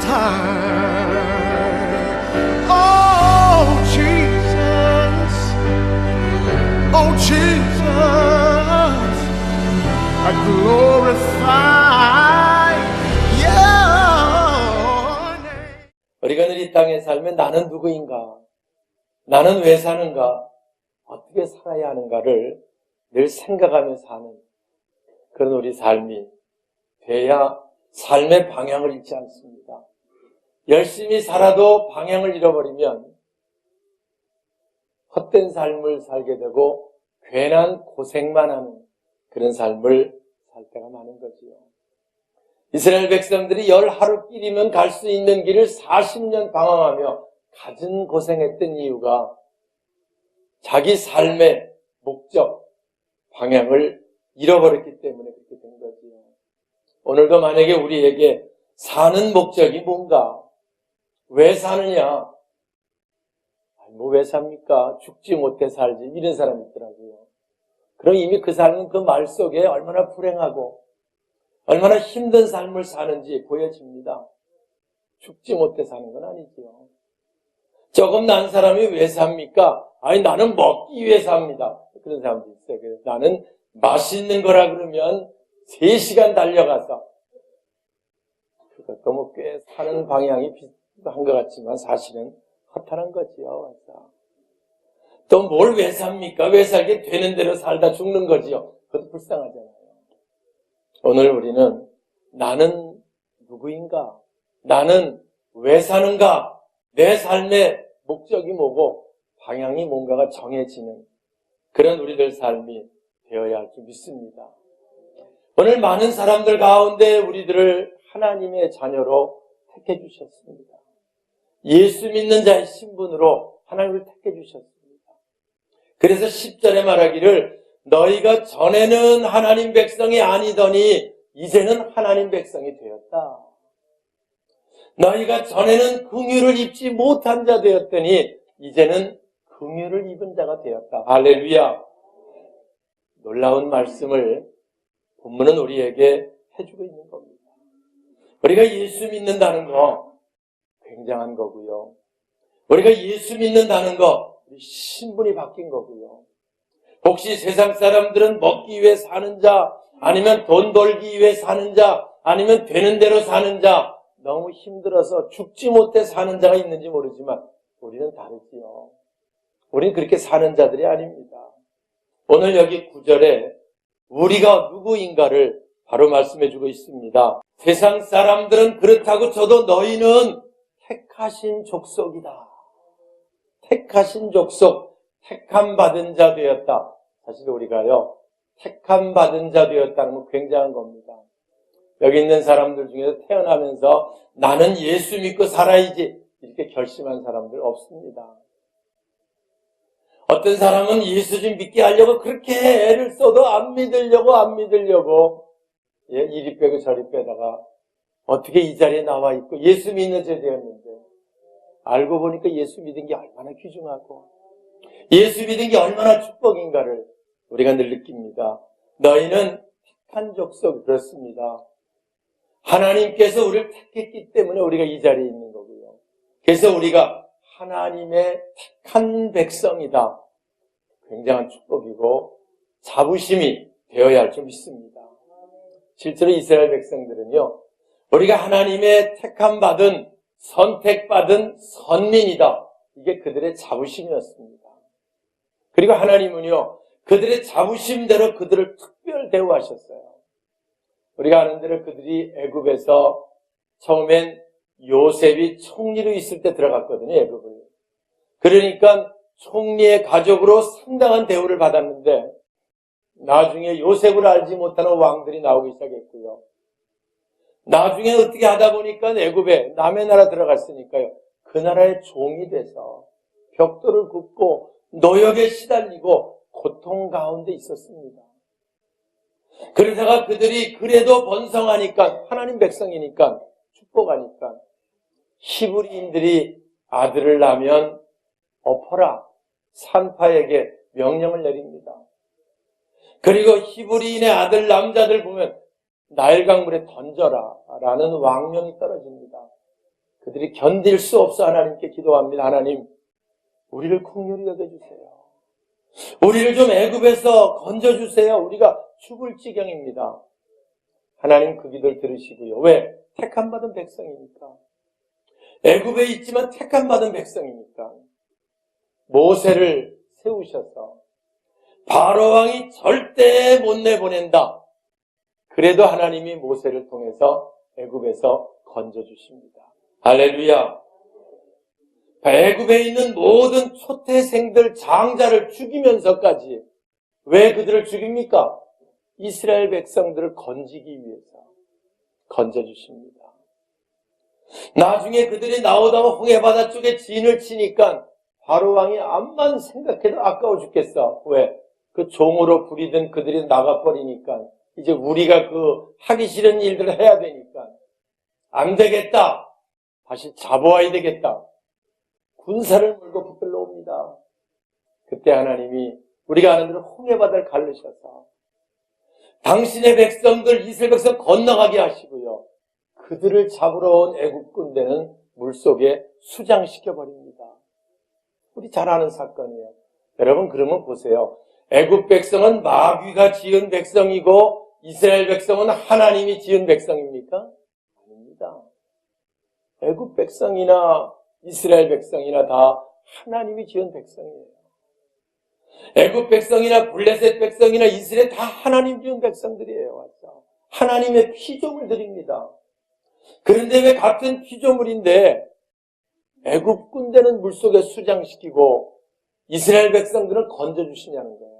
time. Oh Jesus, oh Jesus, I glorify your name. 우리가 늘 이 땅에 살면 나는 누구인가? 나는 왜 사는가? 어떻게 살아야 하는가를 늘 생각하면서 사는 그런 우리 삶이 돼야 삶의 방향을 잃지 않습니다. 열심히 살아도 방향을 잃어버리면 헛된 삶을 살게 되고 괜한 고생만 하는 그런 삶을 살 때가 많은 거지요. 이스라엘 백성들이 10하루길이면 갈 수 있는 길을 40년 방황하며 갖은 고생했던 이유가 자기 삶의 목적, 방향을 잃어버렸기 때문에 그렇게 된 거지요. 오늘도 만약에 우리에게 사는 목적이 뭔가? 왜 사느냐? 뭐 왜 삽니까? 죽지 못해 살지. 이런 사람이 있더라고요. 그럼 이미 그 사람은 그 말 속에 얼마나 불행하고 얼마나 힘든 삶을 사는지 보여집니다. 죽지 못해 사는 건 아니지요. 조금 난 사람이 왜 삽니까? 아니 나는 먹기 위해 삽니다. 그런 사람도 있어요. 그래서 나는 맛있는 거라 그러면 3시간 달려가서 그것도 뭐 꽤 사는 방향이 비슷한 것 같지만 사실은 허탈한 거지요. 또 뭘 왜 삽니까? 왜 살게 되는 대로 살다 죽는 거지요. 그것도 불쌍하잖아요. 오늘 우리는 나는 누구인가? 나는 왜 사는가? 내 삶의 목적이 뭐고 방향이 뭔가가 정해지는 그런 우리들 삶이 되어야 할 줄 믿습니다. 오늘 많은 사람들 가운데 우리들을 하나님의 자녀로 택해 주셨습니다. 예수 믿는 자의 신분으로 하나님을 택해 주셨습니다. 그래서 10절에 말하기를 너희가 전에는 하나님 백성이 아니더니 이제는 하나님 백성이 되었다. 너희가 전에는 긍휼을 입지 못한 자 되었더니 이제는 긍휼을 입은 자가 되었다. 할렐루야. 놀라운 말씀을 본문은 우리에게 해주고 있는 겁니다. 우리가 예수 믿는다는 거 굉장한 거고요. 우리가 예수 믿는다는 거 우리 신분이 바뀐 거고요. 혹시 세상 사람들은 먹기 위해 사는 자, 아니면 돈 벌기 위해 사는 자, 아니면 되는 대로 사는 자, 너무 힘들어서 죽지 못해 사는 자가 있는지 모르지만 우리는 다르지요. 우리는 그렇게 사는 자들이 아닙니다. 오늘 여기 9절에 우리가 누구인가를 바로 말씀해주고 있습니다. 세상 사람들은 그렇다고 쳐도 너희는 택하신 족속이다. 택하신 족속, 택함 받은 자 되었다. 사실 우리가요, 택함 받은 자 되었다는 건 굉장한 겁니다. 여기 있는 사람들 중에서 태어나면서 나는 예수 믿고 살아야지 이렇게 결심한 사람들 없습니다. 어떤 사람은 예수 좀 믿게 하려고 그렇게 애를 써도 안 믿으려고 이리 빼고 저리 빼다가 어떻게 이 자리에 나와 있고 예수 믿는 자 되었는데 알고 보니까 예수 믿은 게 얼마나 귀중하고 예수 믿은 게 얼마나 축복인가를 우리가 늘 느낍니다. 너희는 택한 족속, 그렇습니다. 하나님께서 우리를 택했기 때문에 우리가 이 자리에 있는 거고요. 그래서 우리가 하나님의 택한 백성이다. 굉장한 축복이고 자부심이 되어야 할 줄 믿습니다. 실제로 이스라엘 백성들은요, 우리가 하나님의 택함받은, 선택받은 선민이다. 이게 그들의 자부심이었습니다. 그리고 하나님은요, 그들의 자부심대로 그들을 특별 대우하셨어요. 우리가 아는 대로 그들이 애굽에서 처음엔 요셉이 총리로 있을 때 들어갔거든요, 애굽을. 그러니까 총리의 가족으로 상당한 대우를 받았는데 나중에 요셉을 알지 못하는 왕들이 나오기 시작했고요. 나중에 어떻게 하다 보니까 애굽에 남의 나라 들어갔으니까요. 그 나라의 종이 돼서 벽돌을 긋고 노역에 시달리고 고통 가운데 있었습니다. 그러다가 그들이 그래도 번성하니까 하나님 백성이니까 축복하니까 히브리인들이 아들을 낳으면 엎어라 산파에게 명령을 내립니다. 그리고 히브리인의 아들 남자들 보면 나일강물에 던져라 라는 왕명이 떨어집니다. 그들이 견딜 수 없어 하나님께 기도합니다. 하나님, 우리를 긍휼히 여겨주세요. 우리를 좀 애굽에서 건져주세요. 우리가 죽을 지경입니다. 하나님 그 기도를 들으시고요. 왜? 택함받은 백성이니까. 애굽에 있지만 택함받은 백성이니까. 모세를 세우셔서 바로 왕이 절대 못 내보낸다. 그래도 하나님이 모세를 통해서 애굽에서 건져주십니다. 할렐루야. 애굽에 있는 모든 초태생들 장자를 죽이면서까지 왜 그들을 죽입니까? 이스라엘 백성들을 건지기 위해서 건져주십니다. 나중에 그들이 나오다가 홍해바다 쪽에 진을 치니까 바로 왕이 암만 생각해도 아까워 죽겠어. 왜? 그 종으로 부리던 그들이 나가버리니까 이제 우리가 그 하기 싫은 일들을 해야 되니까 안 되겠다. 다시 잡아와야 되겠다. 군사를 몰고 붙들러 옵니다. 그때 하나님이 우리가 아는 대로 홍해바다를 갈르셔서 당신의 백성들 이스라엘 백성 건너가게 하시고요. 그들을 잡으러 온 애굽 군대는 물속에 수장시켜 버립니다. 우리 잘 아는 사건이에요. 여러분 그러면 보세요. 애굽 백성은 마귀가 지은 백성이고 이스라엘 백성은 하나님이 지은 백성입니까? 아닙니다. 애굽 백성이나 이스라엘 백성이나 다 하나님이 지은 백성이에요. 애굽 백성이나 블레셋 백성이나 이스라엘 다 하나님 지은 백성들이에요. 맞죠? 하나님의 피조물들입니다. 그런데 왜 같은 피조물인데 애굽 군대는 물속에 수장시키고 이스라엘 백성들은 건져주시냐는 거예요.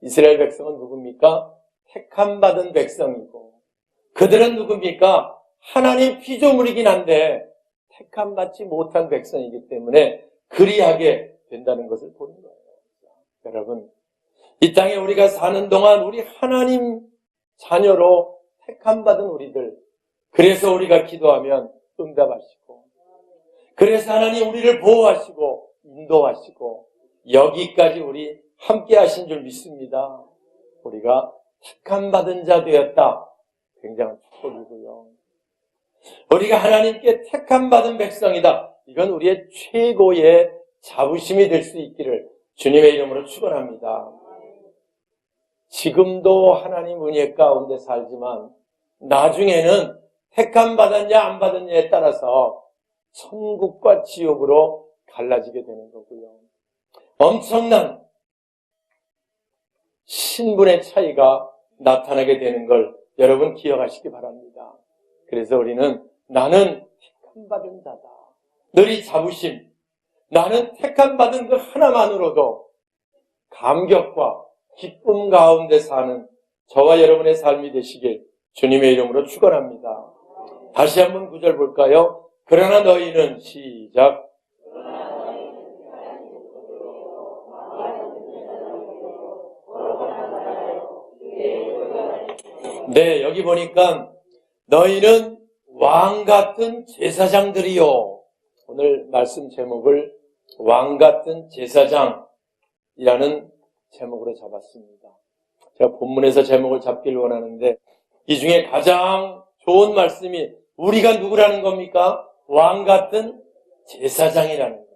이스라엘 백성은 누굽니까? 택함받은 백성이고 그들은 누굽니까? 하나님 피조물이긴 한데 택함받지 못한 백성이기 때문에 그리하게 된다는 것을 보는 거예요. 여러분, 이 땅에 우리가 사는 동안 우리 하나님 자녀로 택함받은 우리들, 그래서 우리가 기도하면 응답하시고, 그래서 하나님 우리를 보호하시고 인도하시고 여기까지 우리 함께 하신 줄 믿습니다. 우리가 택함받은 자 되었다. 굉장한 축복이고요. 우리가 하나님께 택함받은 백성이다. 이건 우리의 최고의 자부심이 될 수 있기를 주님의 이름으로 축원합니다. 지금도 하나님 은혜 가운데 살지만 나중에는 택함받았냐 안 받았냐에 따라서 천국과 지옥으로 갈라지게 되는 거고요. 엄청난 신분의 차이가 나타나게 되는 걸 여러분 기억하시기 바랍니다. 그래서 우리는 나는 택함받은 자다. 늘 이 자부심, 나는 택함받은 그 하나만으로도 감격과 기쁨 가운데 사는 저와 여러분의 삶이 되시길 주님의 이름으로 축원합니다. 다시 한번 9절 볼까요? 그러나 너희는 시작. 네, 여기 보니까 너희는 왕 같은 제사장들이요. 오늘 말씀 제목을 왕 같은 제사장이라는 제목으로 잡았습니다. 제가 본문에서 제목을 잡기를 원하는데 이 중에 가장 좋은 말씀이 우리가 누구라는 겁니까? 왕 같은 제사장이라는 거예요.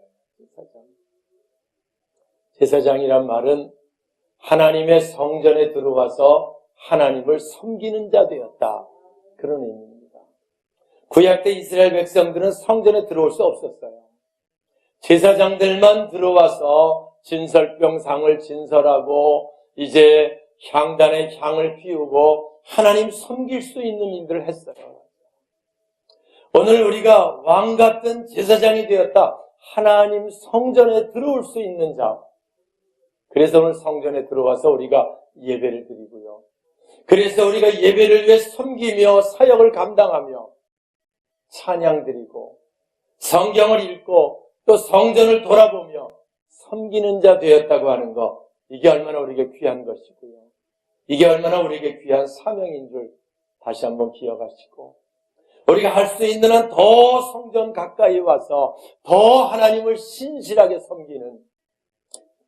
제사장이란 말은 하나님의 성전에 들어와서 하나님을 섬기는 자 되었다. 그런 의미입니다. 구약 때 이스라엘 백성들은 성전에 들어올 수 없었어요. 제사장들만 들어와서 진설병상을 진설하고 이제 향단에 향을 피우고 하나님 섬길 수 있는 일들을 했어요. 오늘 우리가 왕 같은 제사장이 되었다. 하나님 성전에 들어올 수 있는 자. 그래서 오늘 성전에 들어와서 우리가 예배를 드리고요. 그래서 우리가 예배를 위해 섬기며 사역을 감당하며 찬양 드리고 성경을 읽고 또 성전을 돌아보며 섬기는 자 되었다고 하는 것, 이게 얼마나 우리에게 귀한 것이고요. 이게 얼마나 우리에게 귀한 사명인 줄 다시 한번 기억하시고 우리가 할 수 있는 한 더 성전 가까이 와서 더 하나님을 신실하게 섬기는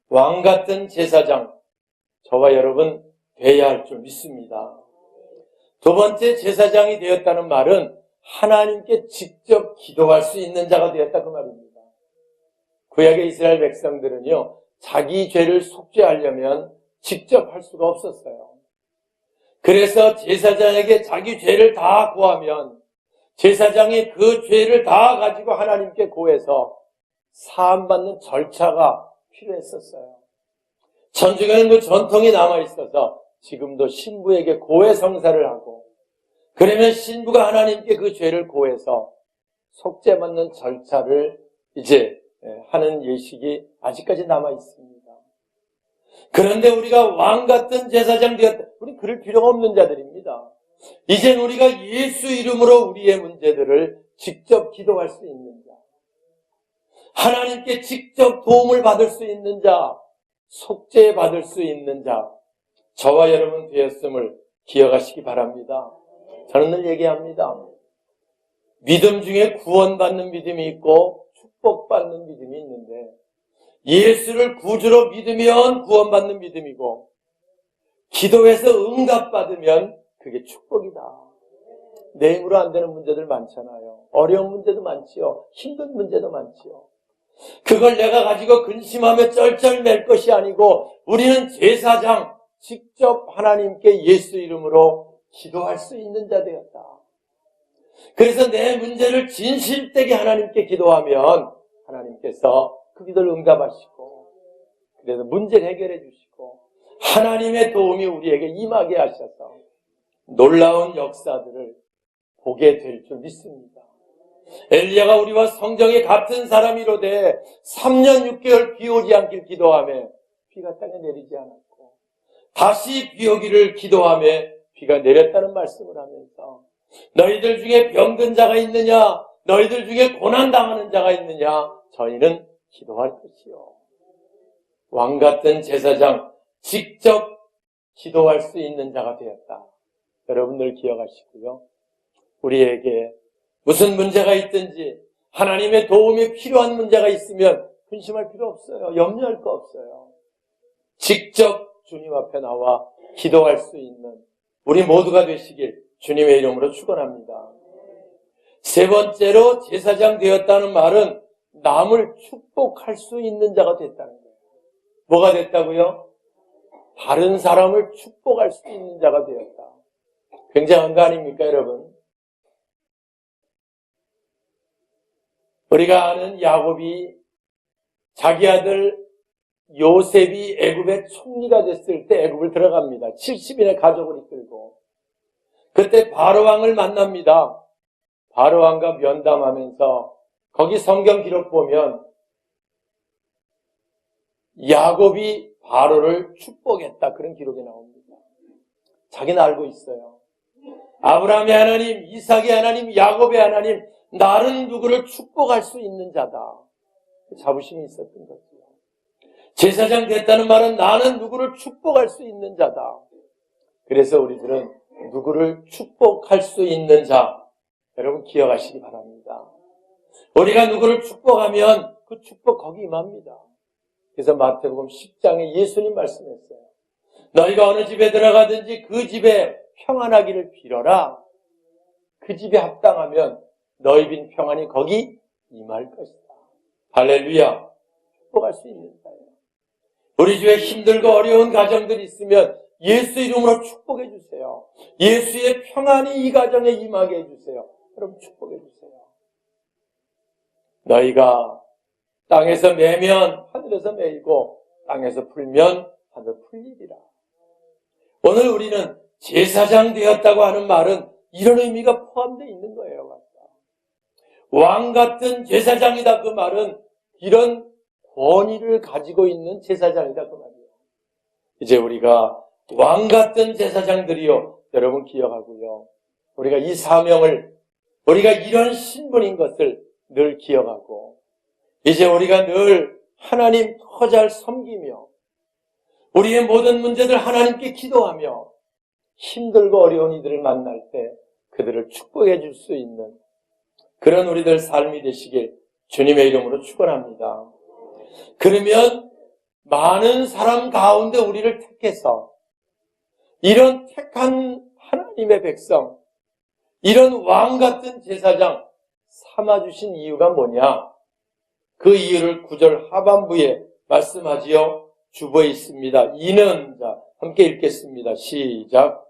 왕 같은 제사장, 저와 여러분 돼야 할 줄 믿습니다. 두 번째 제사장이 되었다는 말은 하나님께 직접 기도할 수 있는 자가 되었다 그 말입니다. 구약의 이스라엘 백성들은요, 자기 죄를 속죄하려면 직접 할 수가 없었어요. 그래서 제사장에게 자기 죄를 다 고하면 제사장이 그 죄를 다 가지고 하나님께 고해서 사함받는 절차가 필요했었어요. 전중에는 그 전통이 남아있어서 지금도 신부에게 고해 성사를 하고, 그러면 신부가 하나님께 그 죄를 고해서 속죄받는 절차를 이제 하는 예식이 아직까지 남아있습니다. 그런데 우리가 왕 같은 제사장 되었다. 우리 그럴 필요가 없는 자들입니다. 이젠 우리가 예수 이름으로 우리의 문제들을 직접 기도할 수 있는 자, 하나님께 직접 도움을 받을 수 있는 자, 속죄받을 수 있는 자, 저와 여러분 되었음을 기억하시기 바랍니다. 저는 늘 얘기합니다. 믿음 중에 구원받는 믿음이 있고 축복받는 믿음이 있는데, 예수를 구주로 믿으면 구원받는 믿음이고, 기도해서 응답받으면 그게 축복이다. 내 힘으로 안 되는 문제들 많잖아요. 어려운 문제도 많지요. 힘든 문제도 많지요. 그걸 내가 가지고 근심하며 쩔쩔맬 것이 아니고, 우리는 제사장, 직접 하나님께 예수 이름으로 기도할 수 있는 자 되었다. 그래서 내 문제를 진실되게 하나님께 기도하면 하나님께서 그 기도를 응답하시고, 그래서 문제를 해결해 주시고 하나님의 도움이 우리에게 임하게 하셔서 놀라운 역사들을 보게 될 줄 믿습니다. 엘리야가 우리와 성경에 같은 사람이로되 3년 6개월 비 오지 않길 기도하며 비가 땅에 내리지 않았고, 다시 비 오기를 기도하며 비가 내렸다는 말씀을 하면서, 너희들 중에 병든 자가 있느냐, 너희들 중에 고난당하는 자가 있느냐, 저희는 기도할 것이요. 왕 같은 제사장, 직접 기도할 수 있는 자가 되었다. 여러분들 기억하시고요. 우리에게 무슨 문제가 있든지 하나님의 도움이 필요한 문제가 있으면 근심할 필요 없어요. 염려할 거 없어요. 직접 주님 앞에 나와 기도할 수 있는 우리 모두가 되시길 주님의 이름으로 축원합니다. 세 번째로 제사장 되었다는 말은 남을 축복할 수 있는 자가 됐다는 거예요. 뭐가 됐다고요? 다른 사람을 축복할 수 있는 자가 되었다. 굉장한 거 아닙니까, 여러분? 우리가 아는 야곱이 자기 아들 요셉이 애굽의 총리가 됐을 때 애굽을 들어갑니다. 70인의 가족을 이끌고. 그때 바로왕을 만납니다. 바로왕과 면담하면서 거기 성경 기록 보면 야곱이 바로를 축복했다, 그런 기록이 나옵니다. 자기는 알고 있어요. 아브라함의 하나님, 이삭의 하나님, 야곱의 하나님, 나는 누구를 축복할 수 있는 자다. 자부심이 있었던 거죠. 제사장 됐다는 말은 나는 누구를 축복할 수 있는 자다. 그래서 우리들은 누구를 축복할 수 있는 자, 여러분 기억하시기 바랍니다. 우리가 누구를 축복하면 그 축복 거기 임합니다. 그래서 마태복음 10장에 예수님 말씀했어요. 너희가 어느 집에 들어가든지 그 집에 평안하기를 빌어라. 그 집에 합당하면 너희 빈 평안이 거기 임할 것이다. 할렐루야. 축복할 수 있는 자예요. 우리 집에 힘들고 어려운 가정들이 있으면 예수 이름으로 축복해 주세요. 예수의 평안이 이 가정에 임하게 해주세요. 여러분 축복해 주세요. 너희가 땅에서 매면 하늘에서 매이고 땅에서 풀면 하늘 풀리리라. 오늘 우리는 제사장 되었다고 하는 말은 이런 의미가 포함되어 있는 거예요. 왕 같은 제사장이다, 그 말은 이런 권위를 가지고 있는 제사장이다, 그 말이에요. 이제 우리가 왕 같은 제사장들이요, 여러분 기억하고요. 우리가 이 사명을, 우리가 이런 신분인 것을 늘 기억하고, 이제 우리가 늘 하나님 더 잘 섬기며 우리의 모든 문제들 하나님께 기도하며 힘들고 어려운 이들을 만날 때 그들을 축복해 줄 수 있는 그런 우리들 삶이 되시길 주님의 이름으로 축원합니다. 그러면 많은 사람 가운데 우리를 택해서 이런 택한 하나님의 백성, 이런 왕 같은 제사장 삼아주신 이유가 뭐냐? 그 이유를 9절 하반부에 말씀하지요. 주보에 있습니다. 이는, 자, 함께 읽겠습니다. 시작.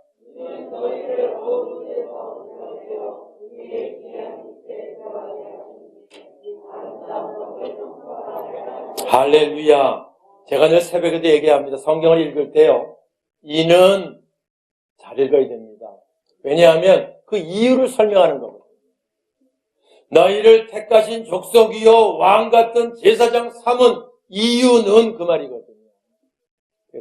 할렐루야. 제가 늘 새벽에도 얘기합니다. 성경을 읽을 때요. 이는 잘 읽어야 됩니다. 왜냐하면 그 이유를 설명하는 거거든요. 너희를 택하신 족속이요 왕 같은 제사장 삼은 이유는 그 말이거든요.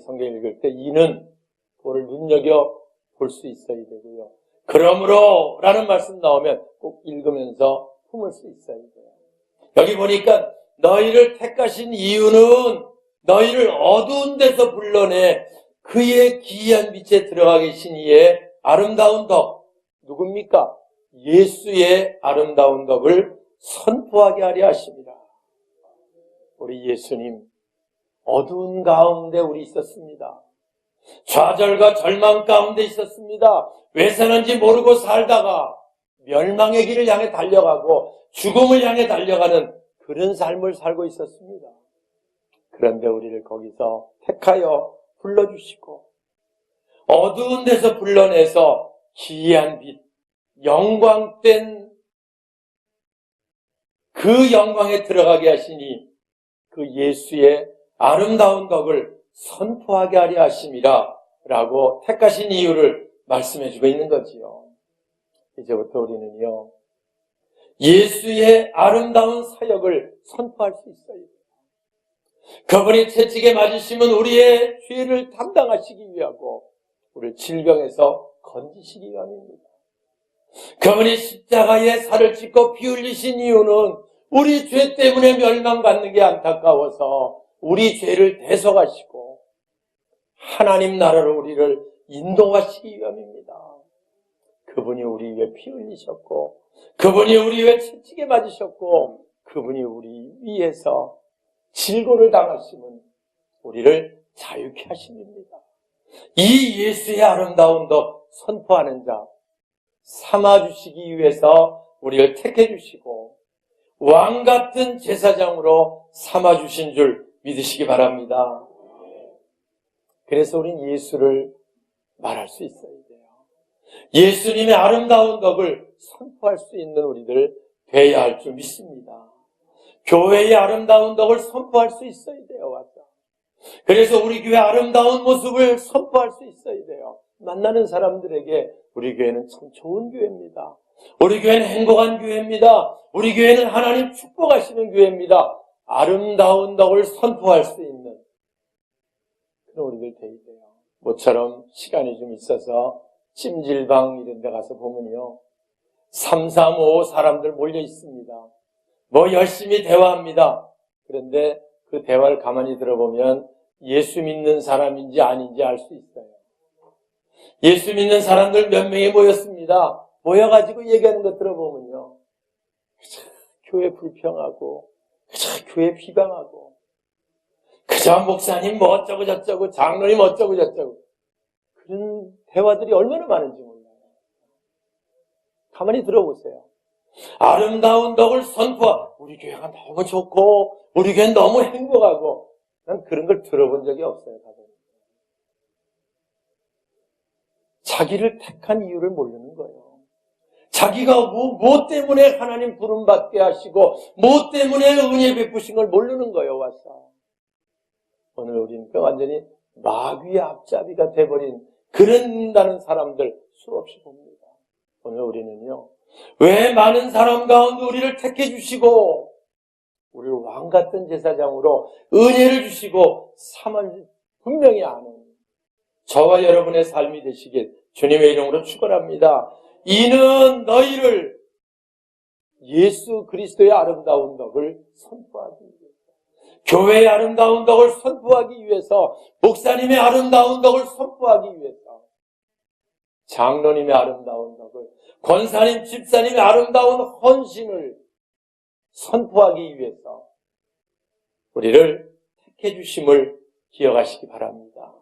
성경 읽을 때 이는 그거를 눈여겨 볼 수 있어야 되고요. 그러므로 라는 말씀 나오면 꼭 읽으면서 품을 수 있어야 돼요. 여기 보니까 너희를 택하신 이유는 너희를 어두운 데서 불러내 그의 기이한 빛에 들어가 계신 이의 아름다운 덕. 누굽니까? 예수의 아름다운 덕을 선포하게 하려 하십니다. 우리 예수님 어두운 가운데 우리 있었습니다. 좌절과 절망 가운데 있었습니다. 왜 사는지 모르고 살다가 멸망의 길을 향해 달려가고 죽음을 향해 달려가는 그런 삶을 살고 있었습니다. 그런데 우리를 거기서 택하여 불러주시고 어두운 데서 불러내서 기이한 빛, 영광된 그 영광에 들어가게 하시니 그 예수의 아름다운 덕을 선포하게 하려 하심이라 라고 택하신 이유를 말씀해주고 있는 거지요. 이제부터 우리는요, 예수의 아름다운 사역을 선포할 수 있어요. 그분이 채찍에 맞으시면 우리의 죄를 담당하시기 위하고 우리를 질병에서 건지시기 위함입니다. 그분이 십자가에 살을 찢고 피 흘리신 이유는 우리 죄 때문에 멸망받는 게 안타까워서 우리 죄를 대속하시고 하나님 나라로 우리를 인도하시기 위함입니다. 그분이 우리 위해 피 흘리셨고 그분이 우리 위해 채찍에 맞으셨고 그분이 우리 위해서 질고를 당하시면 우리를 자유케 하십니다. 이 예수의 아름다운 덕 선포하는 자 삼아주시기 위해서 우리를 택해 주시고 왕 같은 제사장으로 삼아주신 줄 믿으시기 바랍니다. 그래서 우린 예수를 말할 수 있어야 돼요. 예수님의 아름다운 덕을 선포할 수 있는 우리들 되어야 할 줄 믿습니다. 교회의 아름다운 덕을 선포할 수 있어야 돼요. 맞아. 그래서 우리 교회 아름다운 모습을 선포할 수 있어야 돼요. 만나는 사람들에게 우리 교회는 참 좋은 교회입니다. 우리 교회는 행복한 교회입니다. 우리 교회는 하나님 축복하시는 교회입니다. 아름다운 덕을 선포할 수 있는 그런 우리들 되어야 돼요. 모처럼 시간이 좀 있어서 찜질방 이런 데 가서 보면요. 3, 4, 5 사람들 몰려 있습니다. 뭐 열심히 대화합니다. 그런데 그 대화를 가만히 들어보면 예수 믿는 사람인지 아닌지 알 수 있어요. 예수 믿는 사람들 몇 명이 모였습니다. 모여가지고 얘기하는 거 들어보면요. 교회 불평하고, 교회 비방하고, 그저 목사님 뭐 어쩌고 저쩌고, 장로님 어쩌고 저쩌고. 그런 대화들이 얼마나 많은지 몰라요. 가만히 들어보세요. 아름다운 덕을 선포, 우리 교회가 너무 좋고, 우리 교회는 너무 행복하고, 난 그런 걸 들어본 적이 없어요, 다들. 자기를 택한 이유를 모르는 거예요. 자기가 뭐 때문에 하나님 부름받게 하시고, 뭐 때문에 은혜 베푸신 걸 모르는 거예요, 와서. 오늘 우리는 완전히 마귀의 앞잡이가 돼버린, 그런다는 사람들 수없이 봅니다. 오늘 우리는요, 왜 많은 사람 가운데 우리를 택해 주시고, 우리를 왕 같은 제사장으로 은혜를 주시고, 삼을 분명히 아는, 저와 여러분의 삶이 되시길 주님의 이름으로 축원합니다. 이는 너희를 예수 그리스도의 아름다운 덕을 선포하기 위해서, 교회의 아름다운 덕을 선포하기 위해서, 목사님의 아름다운 덕을 선포하기 위해서, 장로님의 아름다운 덕을, 권사님, 집사님의 아름다운 헌신을 선포하기 위해서 우리를 택해 주심을 기억하시기 바랍니다.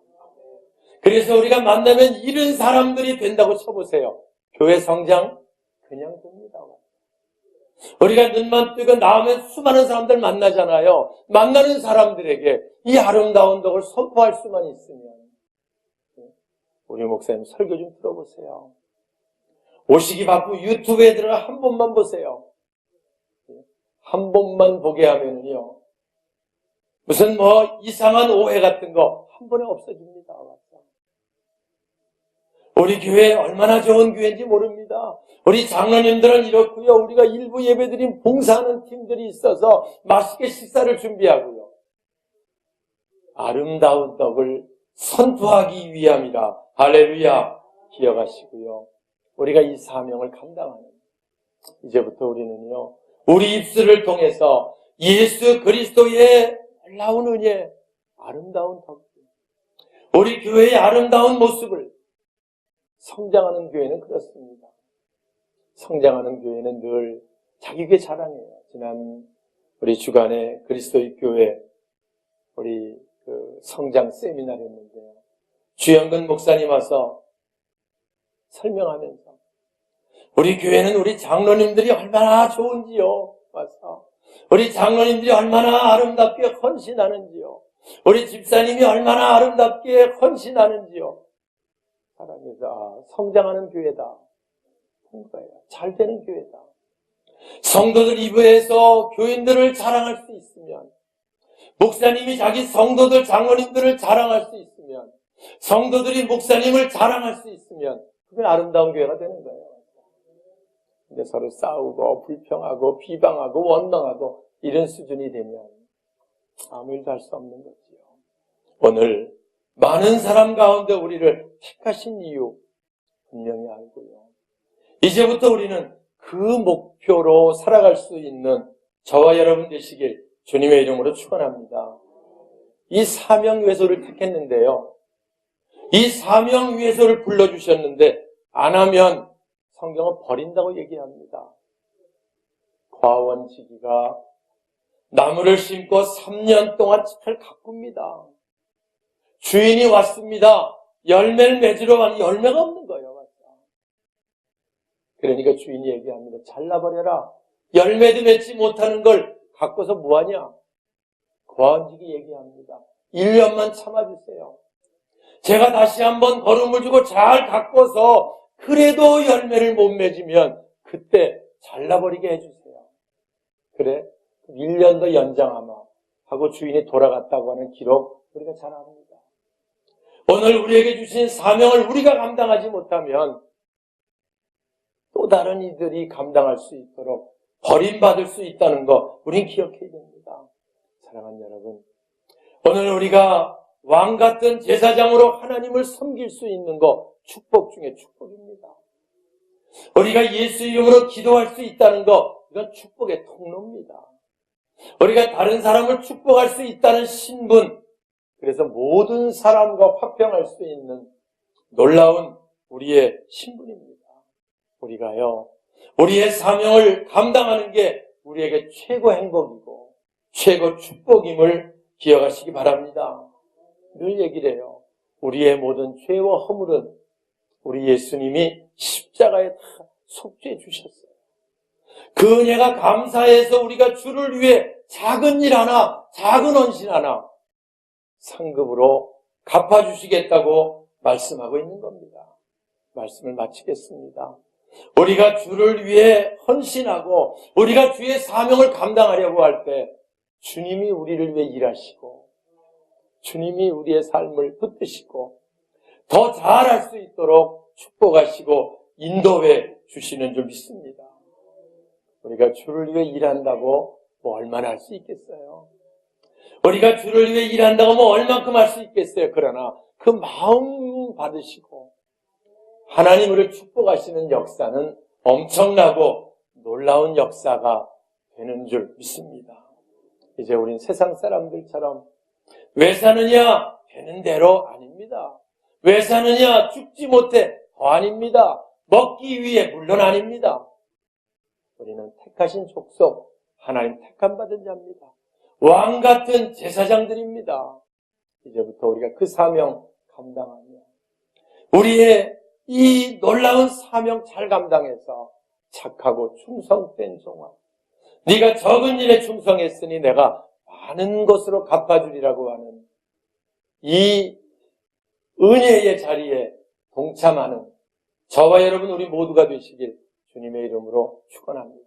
그래서 우리가 만나면 이런 사람들이 된다고 쳐보세요. 교회 성장, 그냥 됩니다. 우리가 눈만 뜨고 나오면 수많은 사람들 만나잖아요. 만나는 사람들에게 이 아름다운 덕을 선포할 수만 있으면 우리 목사님 설교 좀 들어보세요. 오시기 바쁘고 유튜브에 들어가 한 번만 보세요. 한 번만 보게 하면요, 무슨 이상한 오해 같은 거 한 번에 없어집니다. 우리 교회 얼마나 좋은 교회인지 모릅니다. 우리 장로님들은 이렇고요. 우리가 일부 예배드린 봉사하는 팀들이 있어서 맛있게 식사를 준비하고요. 아름다운 덕을 선포하기 위함이라. 할렐루야. 기억하시고요. 우리가 이 사명을 감당하는, 이제부터 우리는요, 우리 입술을 통해서 예수 그리스도의 놀라운 은혜, 아름다운 덕, 우리 교회의 아름다운 모습을, 성장하는 교회는 그렇습니다. 성장하는 교회는 늘 자기 교회 자랑해요. 지난 우리 주간에 그리스도의 교회 우리 성장 세미나를 했는데요. 주영근 목사님 와서 설명하면서 우리 교회는 우리 장로님들이 얼마나 좋은지요. 와서 우리 장로님들이 얼마나 아름답게 헌신하는지요. 우리 집사님이 얼마나 아름답게 헌신하는지요. 사랑해서 성장하는 교회다. 잘 되는 교회다. 성도들 이부에서 교인들을 자랑할 수 있으면, 목사님이 자기 성도들, 장로님들을 자랑할 수 있으면, 성도들이 목사님을 자랑할 수 있으면 그게 아름다운 교회가 되는 거예요. 근데 서로 싸우고 불평하고 비방하고 원망하고 이런 수준이 되면 아무 일도 할 수 없는 거지요. 오늘 많은 사람 가운데 우리를 택하신 이유 분명히 알고요. 이제부터 우리는 그 목표로 살아갈 수 있는 저와 여러분 되시길 주님의 이름으로 축원합니다. 이 사명 위해서를 택했는데요. 이 사명 위해서를 불러주셨는데 안 하면 성경은 버린다고 얘기합니다. 과원지기가 나무를 심고 3년 동안 잘 가꿉니다. 주인이 왔습니다. 열매를 맺으러 왔는데 열매가 없는 거예요. 그러니까 주인이 얘기합니다. 잘라버려라. 열매도 맺지 못하는 걸 갖고서 뭐하냐? 과원지기 얘기합니다. 1년만 참아주세요. 제가 다시 한번 걸음을 주고 잘 가꿔서 그래도 열매를 못 맺으면 그때 잘라버리게 해주세요. 그래? 1년 더 연장하마 하고 주인이 돌아갔다고 하는 기록 우리가 잘 압니다. 오늘 우리에게 주신 사명을 우리가 감당하지 못하면 또 다른 이들이 감당할 수 있도록 버림받을 수 있다는 거 우린 기억해야 됩니다. 사랑하는 여러분, 오늘 우리가 왕 같은 제사장으로 하나님을 섬길 수 있는 거 축복 중에 축복입니다. 우리가 예수 이름으로 기도할 수 있다는 거 이건 축복의 통로입니다. 우리가 다른 사람을 축복할 수 있다는 신분, 그래서 모든 사람과 화평할 수 있는 놀라운 우리의 신분입니다. 우리가요, 우리의 사명을 감당하는 게 우리에게 최고 행복이고 최고 축복임을 기억하시기 바랍니다. 늘 얘기를 해요. 우리의 모든 죄와 허물은 우리 예수님이 십자가에 다 속죄해 주셨어요. 그 은혜가 감사해서 우리가 주를 위해 작은 일 하나, 작은 헌신 하나 상급으로 갚아주시겠다고 말씀하고 있는 겁니다. 말씀을 마치겠습니다. 우리가 주를 위해 헌신하고 우리가 주의 사명을 감당하려고 할 때 주님이 우리를 위해 일하시고 주님이 우리의 삶을 붙드시고 더 잘할 수 있도록 축복하시고 인도해 주시는 줄 믿습니다. 우리가 주를 위해 일한다고 뭐 얼마나 할 수 있겠어요? 우리가 주를 위해 일한다고 뭐 얼만큼 할 수 있겠어요? 그러나 그 마음 받으시고 하나님 우리를 축복하시는 역사는 엄청나고 놀라운 역사가 되는 줄 믿습니다. 이제 우린 세상 사람들처럼 왜 사느냐? 되는 대로 아닙니다. 왜 사느냐? 죽지 못해 더 아닙니다. 먹기 위해 물론 아닙니다. 우리는 택하신 족속, 하나님 택함 받은 자입니다. 왕 같은 제사장들입니다. 이제부터 우리가 그 사명 감당하며 우리의 이 놀라운 사명 잘 감당해서 착하고 충성된 종아, 네가 적은 일에 충성했으니 내가 많은 것으로 갚아주리라고 하는 이 은혜의 자리에 동참하는 저와 여러분 우리 모두가 되시길 주님의 이름으로 축원합니다.